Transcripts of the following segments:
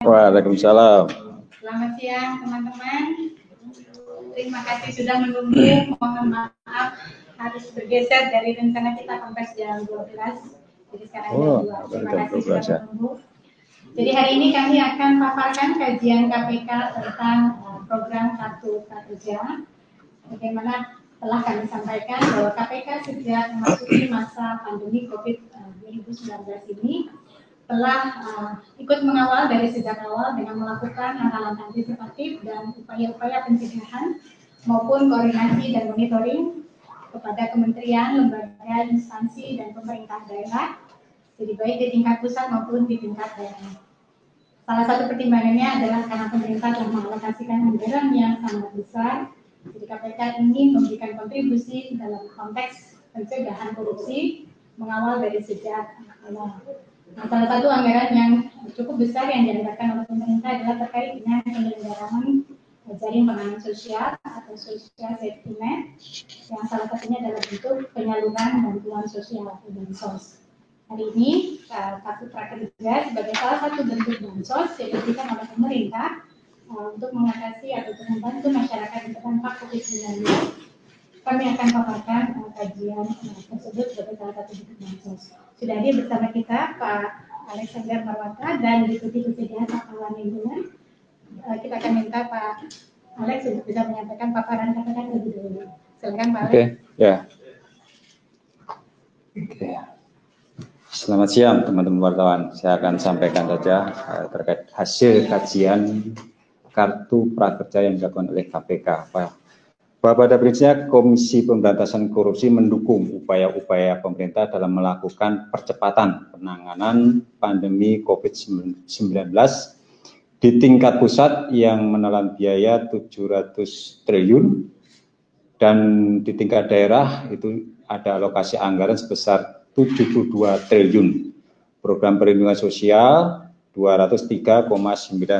Waalaikumsalam. Selamat siang teman-teman. Terima kasih sudah menunggu. Mohon maaf harus bergeser dari rencana kita kongres jam 12. Jadi sekarang jam 2. Terima kasih sudah menunggu. Jadi hari ini kami akan paparkan kajian KPK tentang program Kartu Prakerja. Bagaimana telah kami sampaikan bahwa KPK sejak memasuki masa pandemi COVID-19 ini telah ikut mengawal dari sejak awal dengan melakukan langkah-langkah antisipatif dan upaya-upaya pencegahan maupun koordinasi dan monitoring kepada kementerian, lembaga, instansi, dan pemerintah daerah, jadi baik di tingkat pusat maupun di tingkat daerah. Salah satu pertimbangannya adalah karena pemerintah telah mengalokasikan anggaran yang sangat besar, jadi KPK ingin memberikan kontribusi dalam konteks pencegahan korupsi, mengawal dari sejak awal. Nah, salah satu anggaran yang cukup besar yang dianggarkan oleh pemerintah adalah terkait dengan penyelenggaraan jaring pengaman sosial atau social safety net, yang salah satunya adalah bentuk penyaluran bantuan sosial atau bansos. Hari ini Kartu Prakerja sebagai salah satu bentuk bansos yang diberikan oleh pemerintah untuk mengatasi atau membantu masyarakat yang terdampak COVID-19. Kami akan paparkan kajian tersebut sebagai salah satu bentuk bansos. Sudah hadir bersama kita Pak Alexander Marwata dan Deputi Presiden Paparan Lingkungan. Kita akan minta Pak Alex untuk bisa menyampaikan paparan KPK lebih dulu. Silakan Pak Alex. Oke. Selamat siang teman-teman wartawan. Saya akan sampaikan saja terkait hasil kajian Kartu Prakerja yang dilakukan oleh KPK. Bahwa pada prinsipnya Komisi Pemberantasan Korupsi mendukung upaya-upaya pemerintah dalam melakukan percepatan penanganan pandemi COVID-19 di tingkat pusat yang menelan biaya 700 triliun dan di tingkat daerah itu ada alokasi anggaran sebesar 72 triliun. Program perlindungan sosial 203,9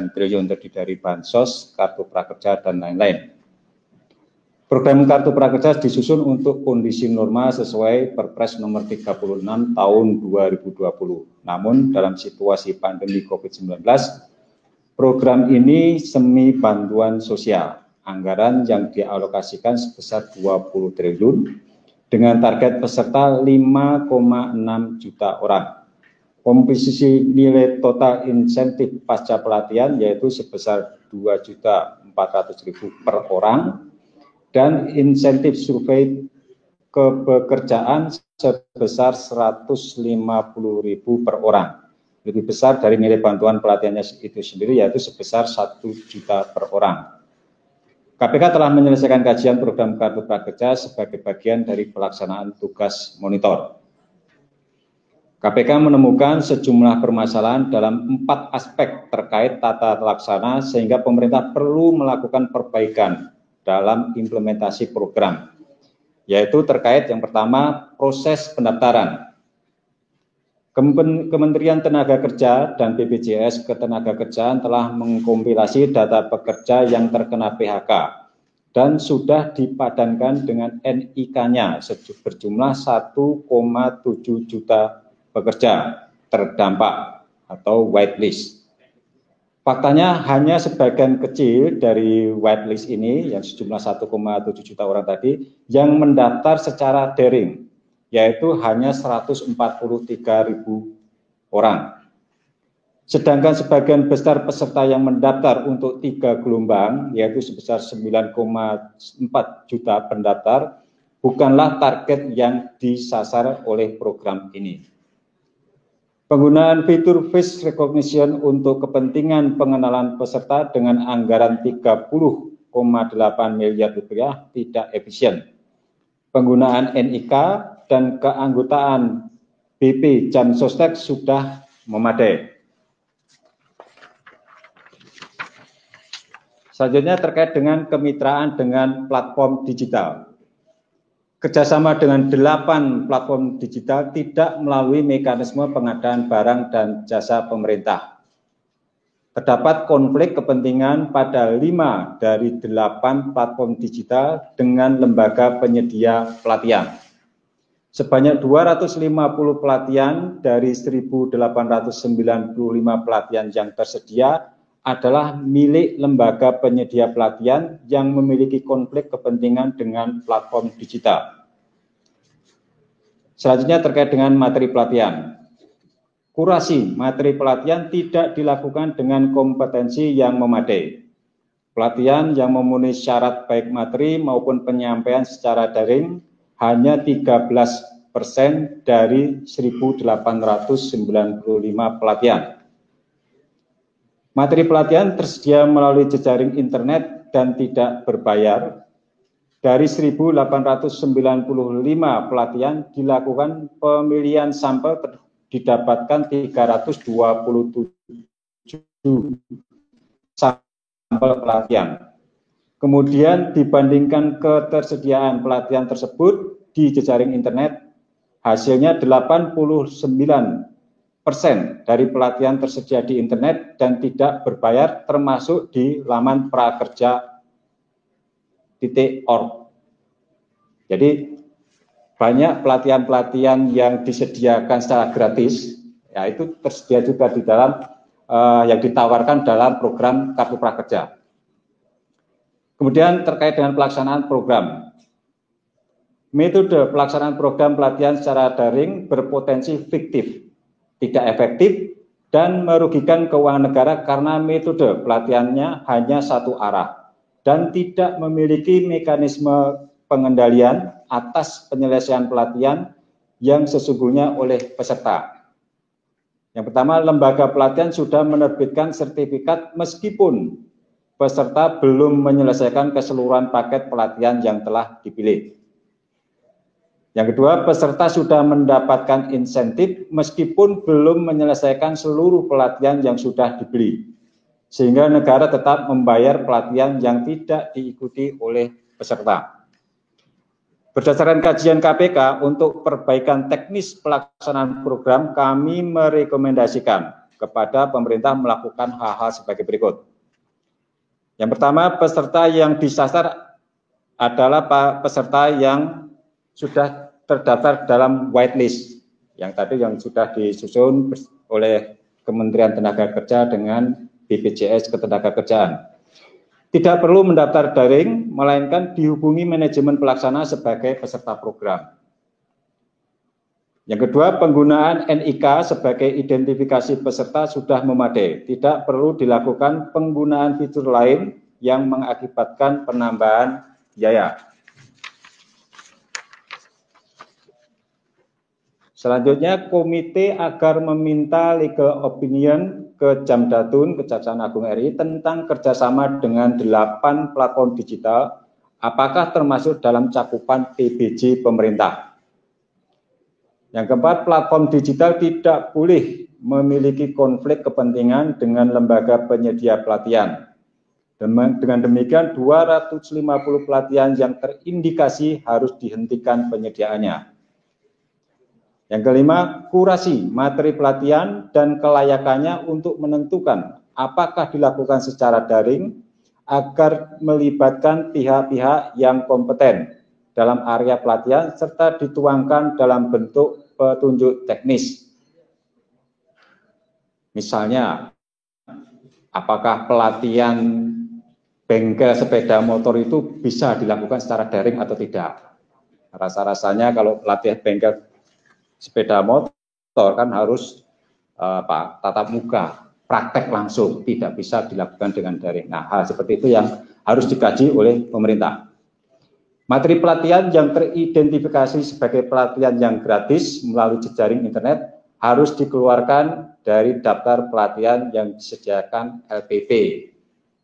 triliun terdiri dari bansos, kartu prakerja, dan lain-lain. Program Kartu Prakerja disusun untuk kondisi normal sesuai Perpres nomor 36 tahun 2020. Namun dalam situasi pandemi COVID-19, program ini semi bantuan sosial. Anggaran yang dialokasikan sebesar 20 triliun dengan target peserta 5,6 juta orang. Komposisi nilai total insentif pasca pelatihan yaitu sebesar 2.400.000 per orang. Dan insentif survei kepekerjaan sebesar 150.000 per orang. Lebih besar dari nilai bantuan pelatihannya itu sendiri, yaitu sebesar 1 juta per orang. KPK telah menyelesaikan kajian program Kartu Prakerja sebagai bagian dari pelaksanaan tugas monitor. KPK menemukan sejumlah permasalahan dalam 4 aspek terkait tata laksana sehingga pemerintah perlu melakukan perbaikan dalam implementasi program, yaitu terkait yang pertama proses pendaftaran. Kementerian Tenaga Kerja dan BPJS Ketenagakerjaan telah mengkompilasi data pekerja yang terkena PHK dan sudah dipadankan dengan NIK-nya berjumlah 1,7 juta pekerja terdampak atau whitelist. Faktanya hanya sebagian kecil dari whitelist ini yang sejumlah 1,7 juta orang tadi yang mendaftar secara daring, yaitu hanya 143.000 orang. Sedangkan sebagian besar peserta yang mendaftar untuk 3 gelombang, yaitu sebesar 9,4 juta pendaftar, bukanlah target yang disasar oleh program ini. Penggunaan fitur face recognition untuk kepentingan pengenalan peserta dengan anggaran 30,8 miliar rupiah tidak efisien. Penggunaan NIK dan keanggotaan BP Jamsostek sudah memadai. Selanjutnya terkait dengan kemitraan dengan platform digital. Kerjasama dengan 8 platform digital tidak melalui mekanisme pengadaan barang dan jasa pemerintah. Terdapat konflik kepentingan pada 5 dari 8 platform digital dengan lembaga penyedia pelatihan. Sebanyak 250 pelatihan dari 1.895 pelatihan yang tersedia adalah milik lembaga penyedia pelatihan yang memiliki konflik kepentingan dengan platform digital. Selanjutnya terkait dengan materi pelatihan. Kurasi materi pelatihan tidak dilakukan dengan kompetensi yang memadai. Pelatihan yang memenuhi syarat baik materi maupun penyampaian secara daring hanya 13% dari 1.895 pelatihan. Materi pelatihan tersedia melalui jejaring internet dan tidak berbayar. Dari 1.895 pelatihan dilakukan pemilihan sampel, didapatkan 327 sampel pelatihan. Kemudian dibandingkan ketersediaan pelatihan tersebut di jejaring internet, hasilnya 89% dari pelatihan tersedia di internet dan tidak berbayar, termasuk di laman prakerja.org. Jadi banyak pelatihan-pelatihan yang disediakan secara gratis, ya itu tersedia juga di dalam yang ditawarkan dalam program Kartu Prakerja. Kemudian terkait dengan pelaksanaan program. Metode pelaksanaan program pelatihan secara daring berpotensi fiktif, tidak efektif, dan merugikan keuangan negara karena metode pelatihannya hanya satu arah dan tidak memiliki mekanisme pengendalian atas penyelesaian pelatihan yang sesungguhnya oleh peserta. Yang pertama, lembaga pelatihan sudah menerbitkan sertifikat meskipun peserta belum menyelesaikan keseluruhan paket pelatihan yang telah dipilih. Yang kedua, peserta sudah mendapatkan insentif meskipun belum menyelesaikan seluruh pelatihan yang sudah dibeli, sehingga negara tetap membayar pelatihan yang tidak diikuti oleh peserta. Berdasarkan kajian KPK untuk perbaikan teknis pelaksanaan program, kami merekomendasikan kepada pemerintah melakukan hal-hal sebagai berikut. Yang pertama, peserta yang disasar adalah peserta yang sudah terdaftar dalam whitelist, yang tadi yang sudah disusun oleh Kementerian Tenaga Kerja dengan BPJS Ketenagakerjaan. Tidak perlu mendaftar daring, melainkan dihubungi manajemen pelaksana sebagai peserta program. Yang kedua, penggunaan NIK sebagai identifikasi peserta sudah memadai. Tidak perlu dilakukan penggunaan fitur lain yang mengakibatkan penambahan biaya. Selanjutnya, komite agar meminta legal opinion ke Jamdatun, Kejaksaan Agung RI, tentang kerjasama dengan 8 platform digital, apakah termasuk dalam cakupan PBJ pemerintah. Yang keempat, platform digital tidak boleh memiliki konflik kepentingan dengan lembaga penyedia pelatihan. Dengan demikian, 250 pelatihan yang terindikasi harus dihentikan penyediaannya. Yang kelima, kurasi materi pelatihan dan kelayakannya untuk menentukan apakah dilakukan secara daring agar melibatkan pihak-pihak yang kompeten dalam area pelatihan serta dituangkan dalam bentuk petunjuk teknis. Misalnya, apakah pelatihan bengkel sepeda motor itu bisa dilakukan secara daring atau tidak? Rasa-rasanya kalau pelatihan bengkel sepeda motor kan harus tatap muka, praktek langsung, tidak bisa dilakukan dengan daring. Nah, hal seperti itu yang harus dikaji oleh pemerintah. Materi pelatihan yang teridentifikasi sebagai pelatihan yang gratis melalui jejaring internet harus dikeluarkan dari daftar pelatihan yang disediakan LPP.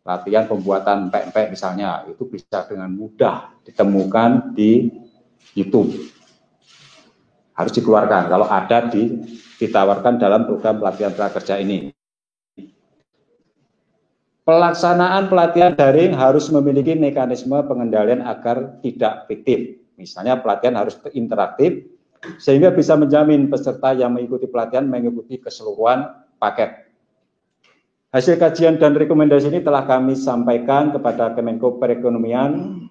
Pelatihan pembuatan pempek misalnya, itu bisa dengan mudah ditemukan di YouTube. Harus dikeluarkan kalau ada ditawarkan dalam program pelatihan prakerja ini. Pelaksanaan pelatihan daring harus memiliki mekanisme pengendalian agar tidak fiktif. Misalnya pelatihan harus interaktif sehingga bisa menjamin peserta yang mengikuti pelatihan mengikuti keseluruhan paket. Hasil kajian dan rekomendasi ini telah kami sampaikan kepada Kemenko Perekonomian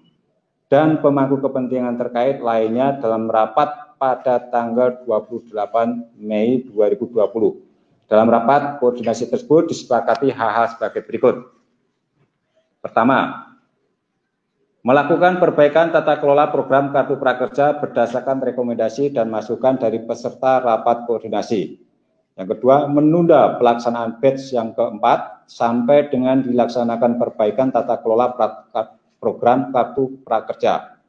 dan pemangku kepentingan terkait lainnya dalam rapat pada tanggal 28 Mei 2020 Dalam rapat koordinasi tersebut disepakati hal-hal sebagai berikut. Pertama, melakukan perbaikan tata kelola program Kartu Prakerja berdasarkan rekomendasi dan masukan dari peserta rapat koordinasi. Yang kedua, menunda pelaksanaan batch yang keempat sampai dengan dilaksanakan perbaikan tata kelola program Kartu Prakerja.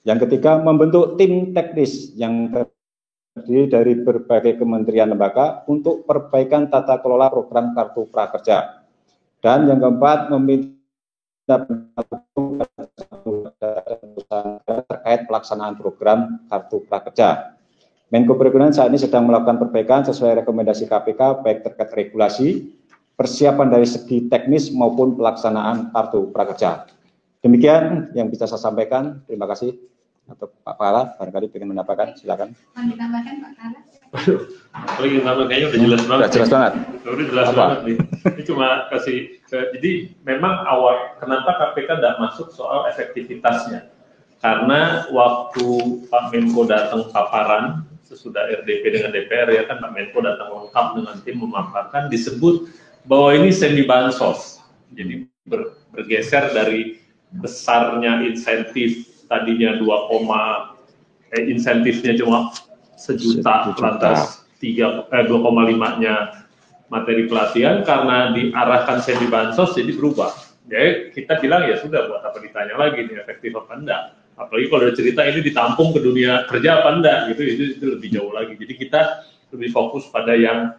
Yang ketiga, membentuk tim teknis yang terdiri dari berbagai kementerian lembaga untuk perbaikan tata kelola program Kartu Prakerja. Dan yang keempat, meminta terkait pelaksanaan program Kartu Prakerja. Menko Perekonomian saat ini sedang melakukan perbaikan sesuai rekomendasi KPK baik terkait regulasi, persiapan dari segi teknis maupun pelaksanaan Kartu Prakerja. Demikian yang bisa saya sampaikan. Terima kasih. Atau Pak Kala, barangkali ingin menambahkan, silakan. Mau ditambahkan Pak Kala? Lagi kayaknya udah jelas banget. Udah jelas banget. Udah jelas banget nih. Ini cuma kasih. Jadi memang awal kenapa KPK tidak masuk soal efektivitasnya? Karena waktu Pak Menko datang paparan sesudah RDP dengan DPR ya kan Pak Menko datang lengkap dengan tim memaparkan disebut bahwa ini semi bansos. Jadi bergeser dari besarnya insentif tadinya insentifnya cuma sejuta lantas 2,5-nya materi pelatihan karena diarahkan semi bansos jadi berubah. Jadi kita bilang ya sudah buat apa ditanya lagi nih efektif apa enggak. Apalagi kalau ada cerita ini ditampung ke dunia kerja apa enggak gitu itu lebih jauh lagi. Jadi kita lebih fokus pada yang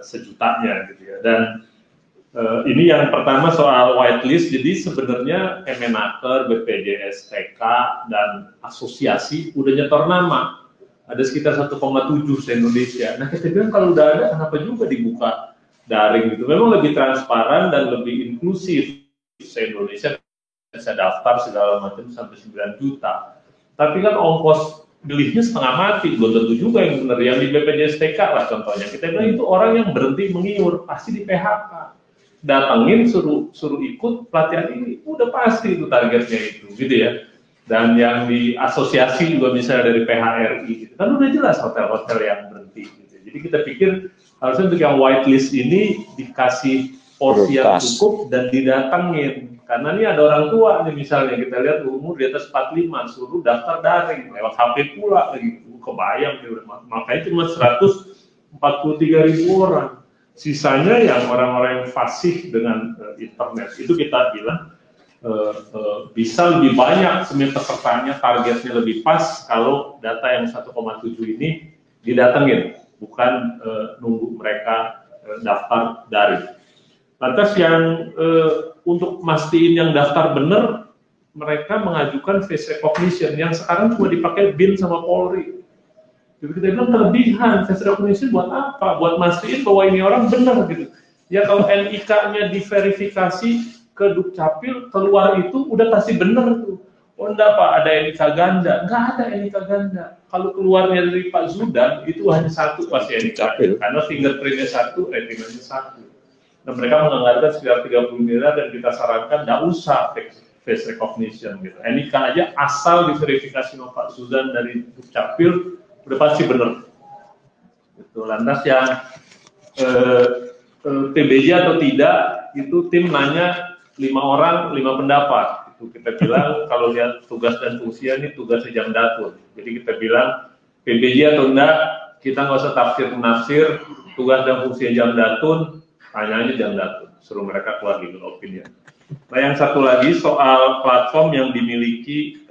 sejutanya gitu ya. Dan ini yang pertama soal whitelist. Jadi sebenarnya Kemenaker, BPJS, TK dan asosiasi udah nyetor nama. Ada sekitar 1,7 se-Indonesia. Nah kita bilang kalau udah ada kenapa juga dibuka daring gitu. Memang lebih transparan dan lebih inklusif se-Indonesia bisa daftar segala macam sampai 9 juta. Tapi kan ongkos belinya setengah mati, belum tentu juga yang benar. Yang di BPJS TK lah contohnya. Kita bilang itu orang yang berhenti mengiur, pasti di PHK. Datangin suruh ikut pelatihan ini, udah pasti itu targetnya itu, gitu ya. Dan yang di asosiasi juga misalnya dari PHRI, gitu. Kan udah jelas hotel-hotel yang berhenti. Gitu. Jadi kita pikir harusnya untuk yang whitelist ini dikasih porsi yang cukup dan didatangin. Karena ini ada orang tua nih misalnya kita lihat umur di atas 45 suruh daftar daring lewat HP pula lagi, kebayang makanya cuma 143.000 orang. Sisanya yang orang-orang yang fasih dengan internet itu kita bilang bisa lebih banyak sebenarnya pesertanya, targetnya lebih pas kalau data yang 1,7 ini didatengin, bukan nunggu mereka daftar daring. Lantas yang untuk mastiin yang daftar benar, mereka mengajukan face recognition yang sekarang cuma dipakai BIN sama Polri. Jadi kita bilang kelebihan face recognition buat apa? Buat mastiin bahwa ini orang benar gitu. Ya kalau NIK-nya diverifikasi ke Dukcapil keluar itu udah pasti benar tuh. Oh enggak Pak, ada NIK ganda. Enggak ada NIK ganda. Kalau keluarnya dari Pak Zudan itu hanya satu pasti NIK. Karena fingerprintnya satu, retinanya satu. Dan mereka menganggarkan sekitar 30 miliar dan kita sarankan enggak usah face recognition gitu. NIK aja asal diverifikasi sama Pak Zudan dari Dukcapil udah pasti benar. Itu lantas yang PBJ atau tidak itu tim nanya 5 orang 5 pendapat. Itu kita bilang kalau lihat tugas dan fungsinya ini tugasnya Jamdatun. Jadi kita bilang PBJ atau enggak kita nggak usah tafsir-menafsir, tugas dan fungsinya Jamdatun, tanya aja Jamdatun, suruh mereka keluar legal opinion. Nah yang satu lagi soal platform yang memiliki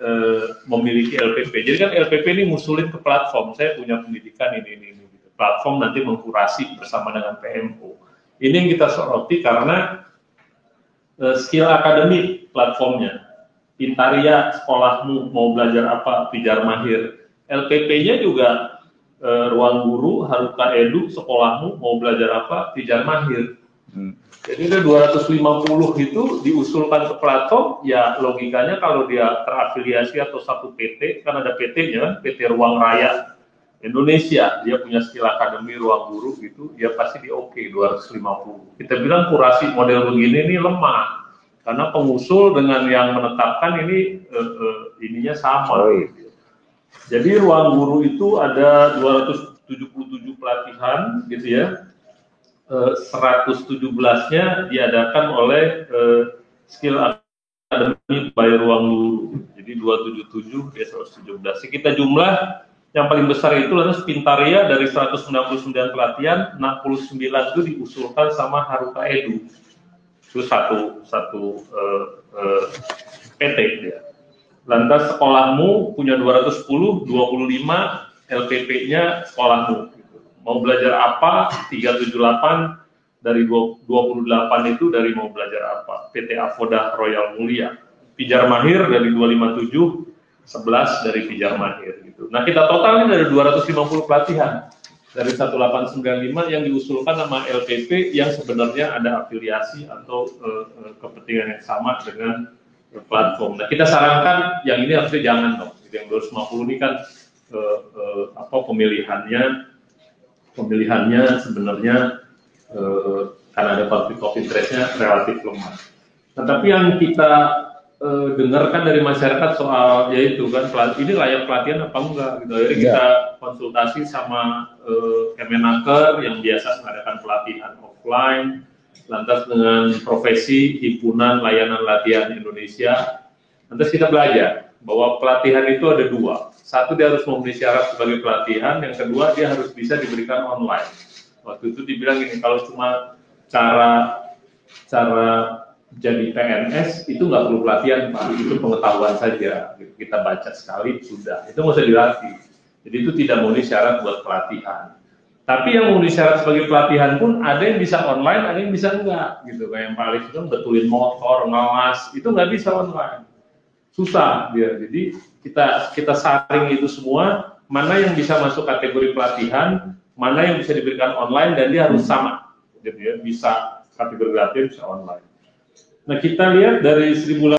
LPP. Jadi kan LPP ini ngusulin ke platform. Saya punya pendidikan ini. Platform nanti mengkurasi bersama dengan PMO. Ini yang kita soroti karena skill akademik platformnya. Pintaria sekolahmu mau belajar apa, Pijar Mahir. LPP-nya juga Ruang Guru, Haruka Edu sekolahmu mau belajar apa, Pijar Mahir. Jadi ada 250 itu diusulkan ke platform, ya logikanya kalau dia terafiliasi atau satu PT, kan ada PT-nya, PT Ruang Raya Indonesia, dia punya skill akademi Ruang Guru gitu, dia pasti di oke 250. Kita bilang kurasi model begini ini lemah, karena pengusul dengan yang menetapkan ini ininya sama. Gitu. Jadi Ruang Guru itu ada 277 pelatihan gitu ya. 117-nya diadakan oleh Skill Academy by Ruang Guru. Jadi 277 dia 117. Kita jumlah yang paling besar itu lantas Pintaria dari 199 pelatihan, 69 itu diusulkan sama Haruka Edu. Itu satu PT dia. Lantas sekolahmu punya 210, 25 LPP-nya sekolahmu. Mau belajar apa? 378 dari 28 itu dari mau belajar apa? PT Avoda Royal Mulia. Pijar Mahir dari 257, 11 dari Pijar Mahir gitu. Nah, kita totalnya dari 250 pelatihan dari 1895 yang diusulkan sama LPP yang sebenarnya ada afiliasi atau kepentingan yang sama dengan platform. Nah, kita sarankan yang ini harusnya jangan dong. Yang 250 ini kan pemilihannya sebenarnya karena ada konflik of interest-nya relatif lemah. Nah, tapi yang kita dengarkan dari masyarakat soal yaitu kan ini layak pelatihan apa enggak gitu. Akhirnya kita konsultasi sama Kemenaker yang biasa mengadakan pelatihan offline, lantas dengan profesi Himpunan Layanan Latihan Indonesia. Lantas kita belajar bahwa pelatihan itu ada dua. Satu, dia harus memenuhi syarat sebagai pelatihan, yang kedua dia harus bisa diberikan online. Waktu itu dibilang ini, kalau cuma cara jadi PNS itu nggak perlu pelatihan Pak, itu pengetahuan saja. Kita baca sekali sudah, itu nggak usah dilatih. Jadi itu tidak memenuhi syarat buat pelatihan. Tapi yang memenuhi syarat sebagai pelatihan pun ada yang bisa online, ada yang bisa enggak gitu. Kayak yang Pak Alif itu betulin motor, ngawas, itu nggak bisa online. Susah dia. Jadi kita saring itu semua, mana yang bisa masuk kategori pelatihan, mana yang bisa diberikan online, dan dia harus sama. Jadi ya, bisa kategori pelatihan, bisa online. Nah, kita lihat dari 1800